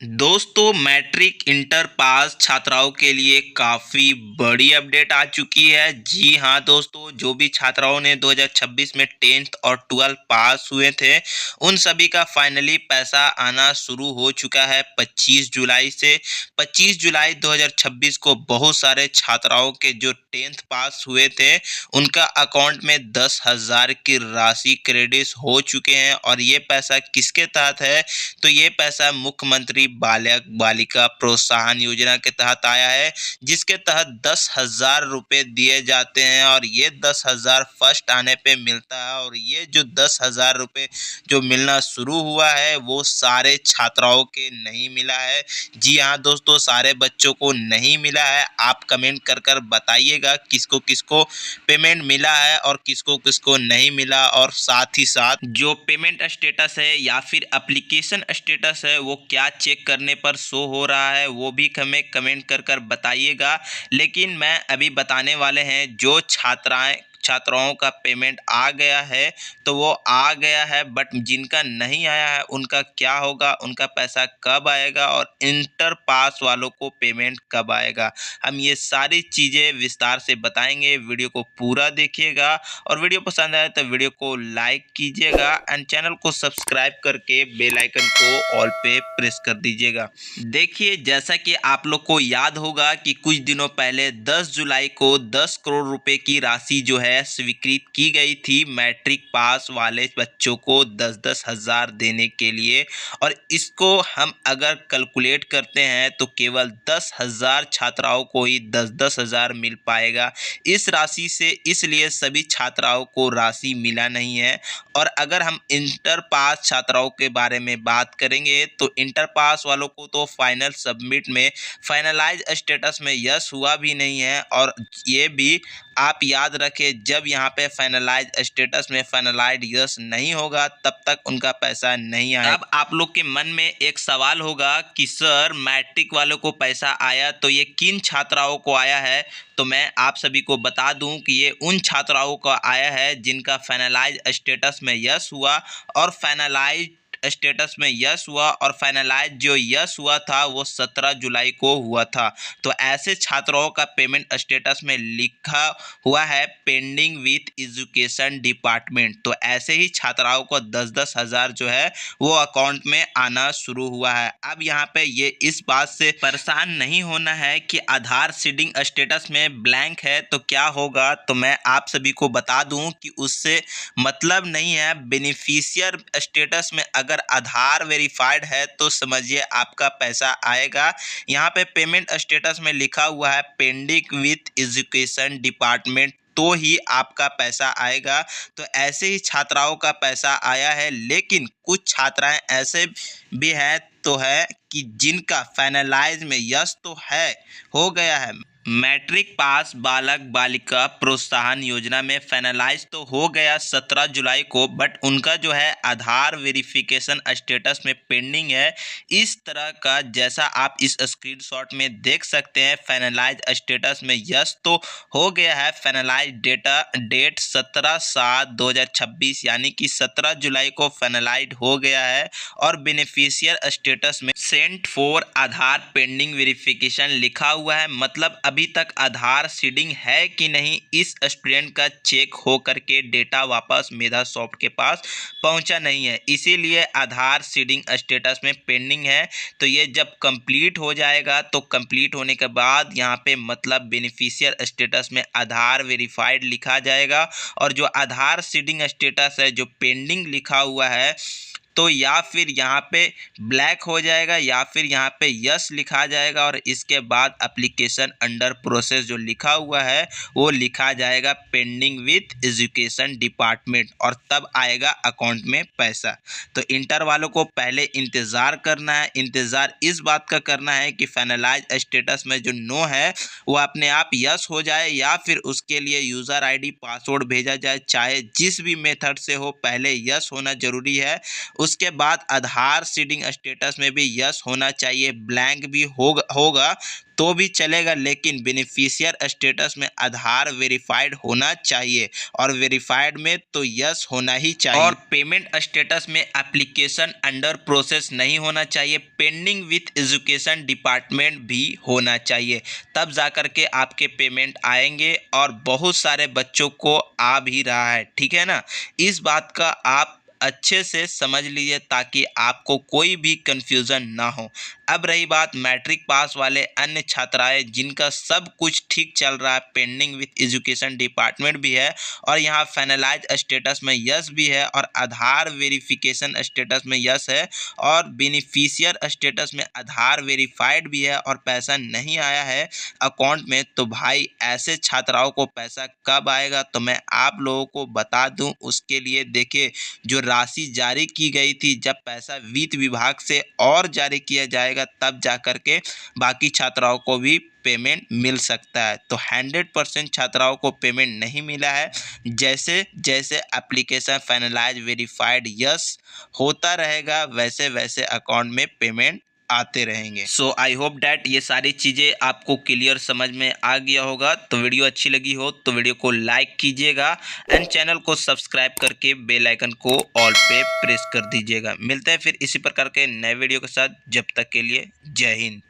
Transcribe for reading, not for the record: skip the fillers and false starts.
दोस्तों matric inter pass छात्राओं के लिए काफ़ी बड़ी अपडेट आ चुकी है। जी हाँ दोस्तों, जो भी छात्राओं ने 2026 में 10th और 12 पास हुए थे उन सभी का फाइनली पैसा आना शुरू हो चुका है 25 जुलाई से। 25 जुलाई 2026 को बहुत सारे छात्राओं के जो 10th पास हुए थे उनका अकाउंट में 10,000 की राशि क्रेडिट हो चुके हैं। और ये पैसा किसके तहत है? तो ये पैसा मुख्यमंत्री बालक बालिका प्रोत्साहन योजना के तहत आया है, जिसके तहत 10,000 रुपये दिए जाते हैं और ये 10,000 फर्स्ट आने पे मिलता है। और ये जो 10,000 रुपये जो मिलना शुरू हुआ है वो सारे छात्राओं के नहीं मिला है। जी हाँ दोस्तों, सारे बच्चों को नहीं मिला है। आप कमेंट कर कर बताइएगा किसको किसको पेमेंट मिला है और किसको किसको नहीं मिला। और साथ ही साथ जो पेमेंट स्टेटस है या फिर एप्लीकेशन स्टेटस है वो क्या चेक करने पर शो हो रहा है वो भी हमें कमेंट कर कर बताइएगा। लेकिन मैं अभी बताने वाले हैं जो छात्राओं का पेमेंट आ गया है तो वो आ गया है, बट जिनका नहीं आया है उनका क्या होगा, उनका पैसा कब आएगा और इंटर पास वालों को पेमेंट कब आएगा, हम ये सारी चीज़ें विस्तार से बताएंगे। वीडियो को पूरा देखिएगा और वीडियो पसंद आए तो वीडियो को लाइक कीजिएगा एंड चैनल को सब्सक्राइब करके बेल आइकन को ऑल पे प्रेस कर दीजिएगा। देखिए, जैसा कि आप लोग को याद होगा कि कुछ दिनों पहले 10 जुलाई को 10 करोड़ रुपए की राशि जो है स्वीकृत की गई थी मैट्रिक पास वाले बच्चों को 10-10 हज़ार देने के लिए। और इसको हम अगर कैलकुलेट करते हैं तो केवल 10,000 छात्राओं को ही 10-10 हज़ार मिल पाएगा इस राशि से, इसलिए सभी छात्राओं को राशि मिला नहीं है। और अगर हम इंटर पास छात्राओं के बारे में बात करेंगे तो इंटर पास वालों को तो फाइनल सबमिट में फाइनलाइज स्टेटस में यस हुआ भी नहीं है। और ये भी आप याद रखें, जब यहाँ पे फाइनलाइज स्टेटस में फाइनलाइज यस नहीं होगा तब तक उनका पैसा नहीं आएगा। अब आप लोग के मन में एक सवाल होगा कि सर मैट्रिक वालों को पैसा आया तो ये किन छात्राओं को आया है? तो मैं आप सभी को बता दूं कि ये उन छात्राओं का आया है जिनका फाइनलाइज स्टेटस में यस हुआ और फाइनलाइज स्टेटस में यस हुआ और फाइनलाइज जो यस हुआ था वो 17 जुलाई को हुआ था। तो ऐसे छात्राओं का पेमेंट स्टेटस में लिखा हुआ है पेंडिंग विथ एजुकेशन डिपार्टमेंट। तो ऐसे ही छात्राओं को 10-10 हज़ार जो है वो अकाउंट में आना शुरू हुआ है। अब यहाँ पे ये इस बात से परेशान नहीं होना है कि आधार सीडिंग स्टेटस में ब्लैंक है तो क्या होगा। तो मैं आप सभी को बता दूं कि उससे मतलब नहीं है। बेनिफिशियर स्टेटस में अगर आधार वेरीफाइड है तो समझिए आपका पैसा आएगा। यहाँ पे पेमेंट स्टेटस में लिखा हुआ है पेंडिंग विथ एजुकेशन डिपार्टमेंट, तो ही आपका पैसा आएगा। तो ऐसे ही छात्राओं का पैसा आया है, लेकिन कुछ छात्राएं ऐसे भी हैं तो है कि जिनका फाइनलाइज में यस तो है हो गया है, मैट्रिक पास बालक बालिका प्रोत्साहन योजना में फाइनलाइज तो हो गया 17 जुलाई को, बट उनका जो है आधार वेरिफिकेशन स्टेटस में पेंडिंग है। इस तरह का जैसा आप इस स्क्रीनशॉट में देख सकते हैं, फाइनलाइज स्टेटस में यस तो हो गया है। फाइनलाइज डेट 17/7/2026 यानी कि 17 जुलाई को फाइनलाइज हो गया है। और बेनिफिशियर स्टेटस में sent for Aadhaar pending verification लिखा हुआ है, मतलब अभी तक आधार सीडिंग है कि नहीं इस स्टूडेंट का चेक हो करके डेटा वापस मेधा सॉफ्ट के पास पहुंचा नहीं है, इसीलिए आधार सीडिंग स्टेटस में पेंडिंग है। तो ये जब कंप्लीट हो जाएगा तो कंप्लीट होने के बाद यहाँ पे मतलब बेनिफिशियर स्टेटस में आधार वेरीफाइड लिखा जाएगा और जो आधार सीडिंग स्टेटस है जो पेंडिंग लिखा हुआ है तो या फिर यहाँ पे ब्लैक हो जाएगा या फिर यहाँ पे यस लिखा जाएगा और इसके बाद एप्लीकेशन अंडर प्रोसेस जो लिखा हुआ है वो लिखा जाएगा पेंडिंग विथ एजुकेशन डिपार्टमेंट, और तब आएगा अकाउंट में पैसा। तो इंटर वालों को पहले इंतज़ार करना है। इंतज़ार इस बात का करना है कि फाइनलाइज स्टेटस में जो नो है वो अपने आप यस हो जाए या फिर उसके लिए यूज़र आईडी पासवर्ड भेजा जाए, चाहे जिस भी मेथड से हो पहले यस होना ज़रूरी है। उसके बाद आधार सीडिंग स्टेटस में भी यस होना चाहिए, ब्लैंक भी होगा तो भी चलेगा, लेकिन बेनिफिशियर स्टेटस में आधार वेरीफाइड होना चाहिए और वेरीफाइड में तो यस होना ही चाहिए। और पेमेंट स्टेटस में एप्लीकेशन अंडर प्रोसेस नहीं होना चाहिए, पेंडिंग विथ एजुकेशन डिपार्टमेंट भी होना चाहिए, तब जाकर के आपके पेमेंट आएंगे और बहुत सारे बच्चों को आ भी रहा है। ठीक है ना, इस बात का आप अच्छे से समझ लीजिए ताकि आपको कोई भी कंफ्यूजन ना हो। अब रही बात मैट्रिक पास वाले अन्य छात्राएं जिनका सब कुछ ठीक चल रहा है, पेंडिंग विथ एजुकेशन डिपार्टमेंट भी है और यहाँ फाइनलाइज स्टेटस में यस भी है और आधार वेरिफिकेशन स्टेटस में यस है और बेनिफिशियर स्टेटस में आधार वेरीफाइड भी है और पैसा नहीं आया है अकाउंट में, तो भाई ऐसे छात्राओं को पैसा कब आएगा तो मैं आप लोगों को बता दूं। उसके लिए देखिए, जो राशि जारी की गई थी, जब पैसा वित्त विभाग से और जारी किया जाएगा तब जाकर के बाकी छात्राओं को भी पेमेंट मिल सकता है। तो 100% छात्राओं को पेमेंट नहीं मिला है। जैसे जैसे एप्लीकेशन फाइनलाइज वेरीफाइड यस होता रहेगा वैसे वैसे अकाउंट में पेमेंट आते रहेंगे। सो आई होप डैट ये सारी चीज़ें आपको क्लियर समझ में आ गया होगा। तो वीडियो अच्छी लगी हो तो वीडियो को लाइक कीजिएगा एंड चैनल को सब्सक्राइब करके बेल आइकन को ऑल पे प्रेस कर दीजिएगा। मिलते हैं फिर इसी प्रकार के नए वीडियो के साथ, जब तक के लिए जय हिंद।